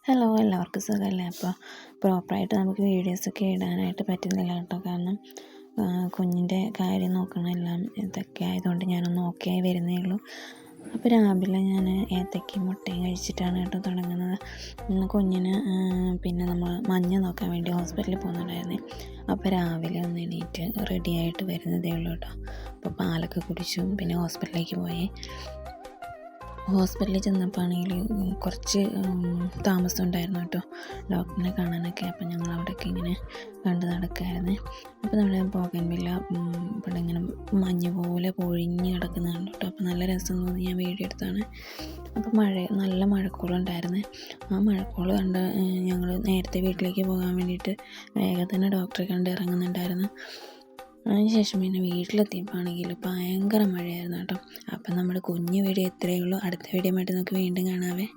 Hello, എല്ലാവർക്കും സുഖമല്ലേ? അപ്പോൾ പ്രോപ്പറായിട്ട് നമുക്ക് വീഡിയോസൊക്കെ ഇടാനായിട്ട് പറ്റുന്നില്ല കേട്ടോ. കാരണം കുഞ്ഞിൻ്റെ കാര്യം നോക്കണം, എല്ലാം ഇതൊക്കെ ആയതുകൊണ്ട് ഞാനൊന്ന് ഓക്കെ ആയി വരുന്നേ ഉള്ളൂ. അപ്പോൾ രാവിലെ ഞാൻ ഏത്തയ്ക്കയും മുട്ടയും കഴിച്ചിട്ടാണ് കേട്ടോ തുടങ്ങുന്നത്. കുഞ്ഞിന് പിന്നെ നമ്മൾ മഞ്ഞ നോക്കാൻ വേണ്ടി ഹോസ്പിറ്റലിൽ പോകുന്നുണ്ടായിരുന്നേ. അപ്പോൾ രാവിലെ ഒന്ന് എണീറ്റ് റെഡി ആയിട്ട് വരുന്നതേ ഉള്ളൂ കേട്ടോ. അപ്പോൾ പാലൊക്കെ കുടിച്ചു, പിന്നെ ഹോസ്പിറ്റലിലേക്ക് പോയി. ഹോസ്പിറ്റലിൽ ചെന്നപ്പോൾ ആണെങ്കിൽ കുറച്ച് താമസം ഉണ്ടായിരുന്നു കേട്ടോ ഡോക്ടറിനെ കാണാനൊക്കെ. അപ്പം ഞങ്ങൾ അവിടെയൊക്കെ ഇങ്ങനെ കണ്ട് നടക്കുമായിരുന്നേ. അപ്പോൾ നമ്മുടെ ബോഗൺവില്ല ഇവിടെ ഇങ്ങനെ മഞ്ഞ് പോലെ പൊഴിഞ്ഞ് കിടക്കുന്നത് കണ്ടു കേട്ടോ. അപ്പോൾ നല്ല രസം തോന്നി, ഞാൻ വീഡിയോ എടുത്താണ്. അപ്പോൾ നല്ല മഴക്കോളുണ്ടായിരുന്നേ. ആ മഴക്കോൾ കണ്ട് ഞങ്ങൾ നേരത്തെ വീട്ടിലേക്ക് പോകാൻ വേണ്ടിയിട്ട് വേഗം തന്നെ ഡോക്ടറെ കണ്ട് ഇറങ്ങുന്നുണ്ടായിരുന്നു. അതിനുശേഷം പിന്നെ വീട്ടിലെത്തിയപ്പോൾ ആണെങ്കിൽ ഭയങ്കര മഴയായിരുന്നു കേട്ടോ. അപ്പം നമ്മുടെ കുഞ്ഞു വീഡിയോ ഇത്രയേ ഉള്ളൂ. അടുത്ത വീഡിയോ ആയിട്ട് നമുക്ക് വീണ്ടും കാണാവേ.